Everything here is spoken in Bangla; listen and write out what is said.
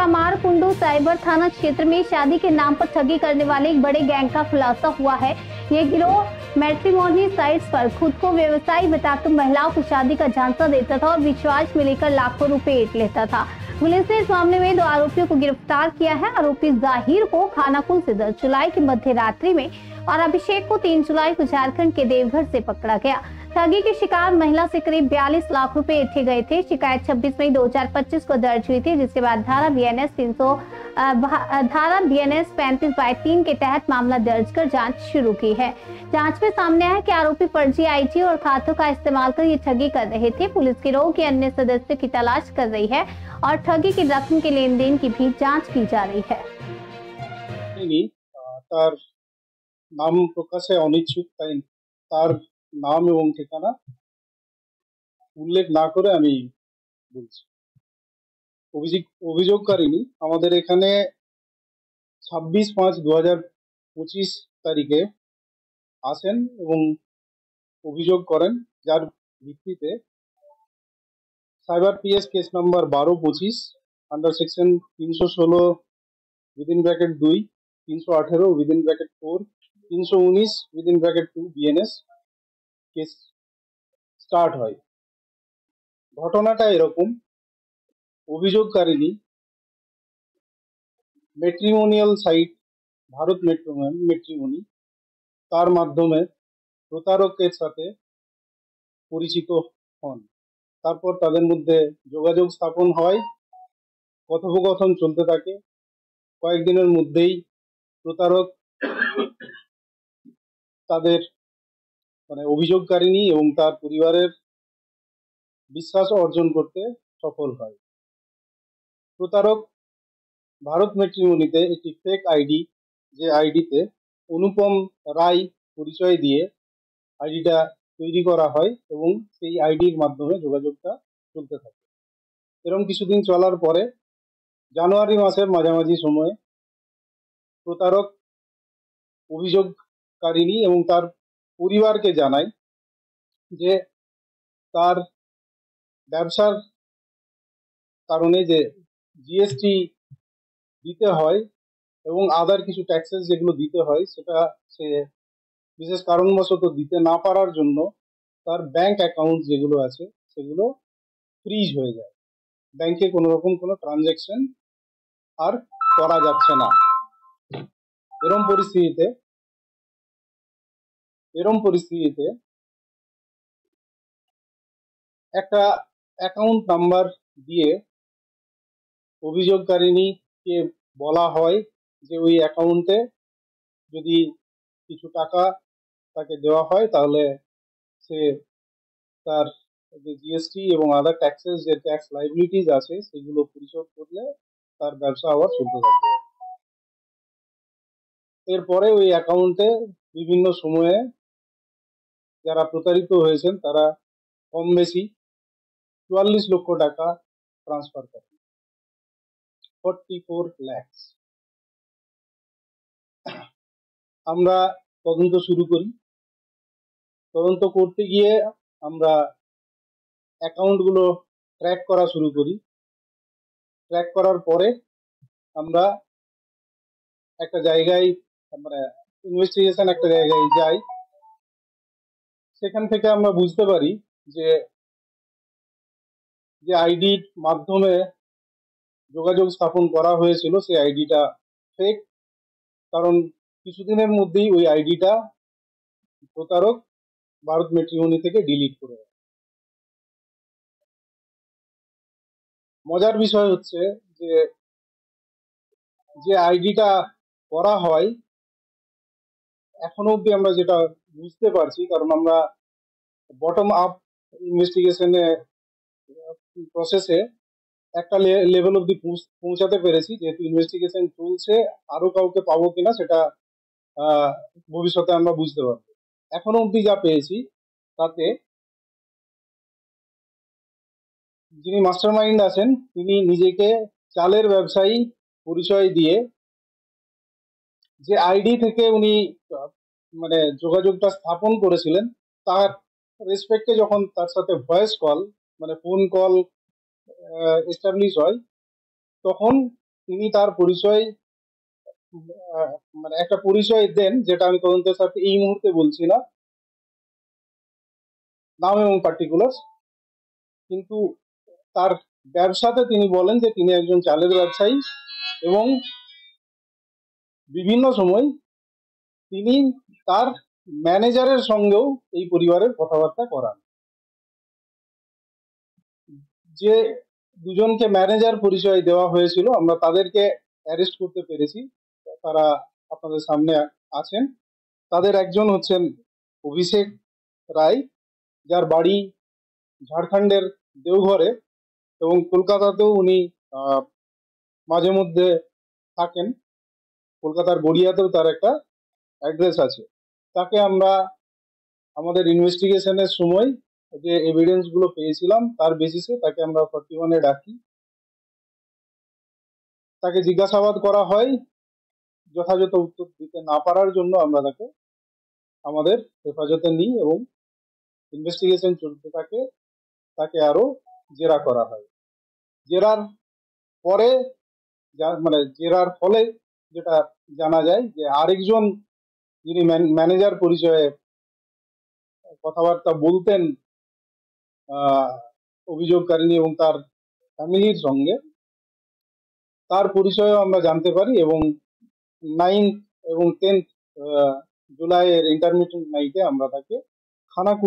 कामारकुंडू साइबर थाना क्षेत्र में शादी के नाम पर ठगी करने वाले एक बड़े गैंग का खुलासा हुआ है। ये गिरोह मैट्रिमोनी साइट्स पर खुद को व्यवसायी बताकर महिलाओं को शादी का झांसा देता था और विश्वास में लेकर लाखों रुपए ऐंठ लेता था। पुलिस ने इस मामले में 2 आरोपियों को गिरफ्तार किया है। आरोपी जाहिर को खानाकुल से 10 जुलाई की मध्य रात्रि में और अभिषेक को 3 जुलाई को झारखंड के देवघर से पकड़ा गया। ठगी के शिकार महिला से करीब 42 लाख रुपए ऐंठे गए थे। शिकायत 26 मई 2025 को दर्ज हुई थी, जिसके बाद धारा BNS 35/3 के तहत मामला दर्ज कर जांच शुरू की है। जांच में सामने आया कि आरोपी फर्जी आईडी और खातों का इस्तेमाल कर ये ठगी कर रहे थे। पुलिस गिरोह के अन्य सदस्यों की तलाश कर रही है और ठगी की रकम के लेन देन की भी जाँच की जा रही है। नाम প্রকাশে অনিচ্ছুক, তাই তার নাম এবং ঠিকানা উল্লেখ না করে আমি বলছি। অভিযোগকারিনী আমাদের এখানে 26/5/2025 তারিখে আসেন এবং অভিযোগ করেন, যার ভিত্তিতে cyber PS case number 1225 under section 316 within bracket 2 318 within bracket 4 319 within bracket 2 BNS case start হয়। ঘটনাটা এরকম, অভিযোগকারিনী ম্যাট্রিমোনিয়াল সাইট ভারত ম্যাট্রিমনি তার মাধ্যমে প্রতারকের সাথে পরিচিত হন। তারপর তাদের মধ্যে যোগাযোগ স্থাপন হয়, কথোপকথন চলতে থাকে। কয়েকদিনের মধ্যেই প্রতারক তাদের অভিযোগকারিনী এবং তার পরিবারের বিশ্বাস অর্জন করতে সফল হয়। প্রতারক ভারত ম্যাট্রিমনিতে একটি ফেক আইডি, যে আইডিতে অনুপম রায় পরিচয় দিয়ে আইডিটা তৈরি করা হয় এবং সেই আইডির মাধ্যমে যোগাযোগটা চলতে থাকে। এরকম কিছুদিন চলার পরে জানুয়ারি মাসের মাঝামাঝি সময়ে প্রতারক অভিযোগকারিনী এবং তার পরিবারকে জানায় যে তার ব্যবসার কারণে যে জিএসটি দিতে হয় এবং আদার কিছু ট্যাক্সেস যেগুলো দিতে হয়, সেটা সে বিশেষ কারণবশত দিতে না পারার জন্য তার ব্যাংক অ্যাকাউন্ট যেগুলো আছে সেগুলো ফ্রিজ হয়ে যায়। ব্যাংকে কোনো রকম কোনো ট্রানজ্যাকশন আর করা যাচ্ছে না। এরম পরিস্থিতিতে একটা অ্যাকাউন্ট নাম্বার দিয়ে অভিযোগকারিনীকে বলা হয় যে ওই অ্যাকাউন্টে যদি কিছু টাকা তাকে দেওয়া হয় তাহলে সে তার যে জিএসটি এবং আদার ট্যাক্সেস, যে ট্যাক্স লাইবিলিটিস আছে সেগুলো পরিশোধ করলে তার ব্যবসা আবার চলতে থাকবে। এরপরে ওই অ্যাকাউন্টে বিভিন্ন সময়ে যারা প্রতারিত হয়েছেন তারা কম বেশি 44 লক্ষ টাকা ট্রান্সফার করেন, 44 lakhs। আমরা তদন্ত শুরু করি। তদন্ত করতে গিয়ে আমরা অ্যাকাউন্টগুলো ট্র্যাক করা শুরু করি। ট্র্যাক করার পরে আমরা একটা জায়গায় ইনভেস্টিগেশন একটা জায়গায় যাই। সেখান থেকে আমরা বুঝতে পারি যে আইডির মাধ্যমে যোগাযোগ স্থাপন করা হয়েছিল সেই আইডিটা ফেক, কারণ কিছুদিনের মধ্যেই ওই আইডিটা প্রতারক ভারত ম্যাট্রিমনি থেকে ডিলিট করে দেয়। মজার বিষয় হচ্ছে যে আইডিটা করা হয় এখনো অব্দি আমরা যেটা বুঝতে পারছি, কারণ আমরা বটম আপ ইনভেস্টিগেশনে প্রসেসে একটা লেভেল অব্দি পৌঁছাতে পেরেছি। যেহেতু ইনভেস্টিগেশন চলছে, আরো কাউকে পাবো কিনা সেটা ভবিষ্যতে আমরা বুঝতে পারবো। এখনো অব্দি যা পেয়েছি তাতে যিনি মাস্টার মাইন্ড আছেন তিনি নিজেকে চালের ব্যবসায়ী পরিচয় দিয়ে যে আইডি থেকে উনি যোগাযোগটা স্থাপন করেছিলেন তার রেসপেক্টে যখন তার সাথে voice call phone call establish হয়, তখন তিনি তার পরিচয় মানে একটা পরিচয় দেন, যেটা আমি তদন্তের সাথে এই মুহূর্তে বলছি না নাম এবং পার্টিকুলার, কিন্তু তার ব্যবসাতে তিনি বলেন যে তিনি একজন চালের ব্যবসায়ী এবং বিভিন্ন সময় তিনি তার ম্যানেজারের সঙ্গেও এই পরিবারের কথাবার্তা করান। যে দুজনকে ম্যানেজার পরিচয় দেওয়া হয়েছিল আমরা তাদেরকে অ্যারেস্ট করতে পেরেছি, তারা আপনাদের সামনে আছেন। তাদের একজন হচ্ছেন অভিষেক রায়, যার বাড়ি ঝাড়খণ্ডের দেওঘরে এবং কলকাতাতেও উনি মাঝে মধ্যে থাকেন। কলকাতার গড়িয়াতেও তার একটা অ্যাড্রেস আছে। তাকে আমরা আমাদের ইনভেস্টিগেশনের সময় যে এভিডেন্স গুলো পেয়েছিলাম তার বেসিসে তাকে আমরা 41-এ ডাকি, তাকে জিজ্ঞাসাবাদ করা হয়। যথাযথ উত্তর দিতে না পারার জন্য আমরা তাকে আমাদের হেফাজতে নিই এবং ইনভেস্টিগেশন চলতে থাকে, তাকে আরো জেরা করা হয়। জেরার পরে মানে জেরার ফলে যেটা জানা যায় যে আরেকজন যিনি ম্যানেজার পরিচয়ে কথাবার্তা বলতেন অভিযোগকারিণী এবং তার ফ্যামিলির সঙ্গে, তার পরিচয়ও আমরা জানতে পারি এবং 9 এবং 10 জুলাইয়ের ইন্টারমিডিয়েট নাইটে আমরা তাকে খানাকুল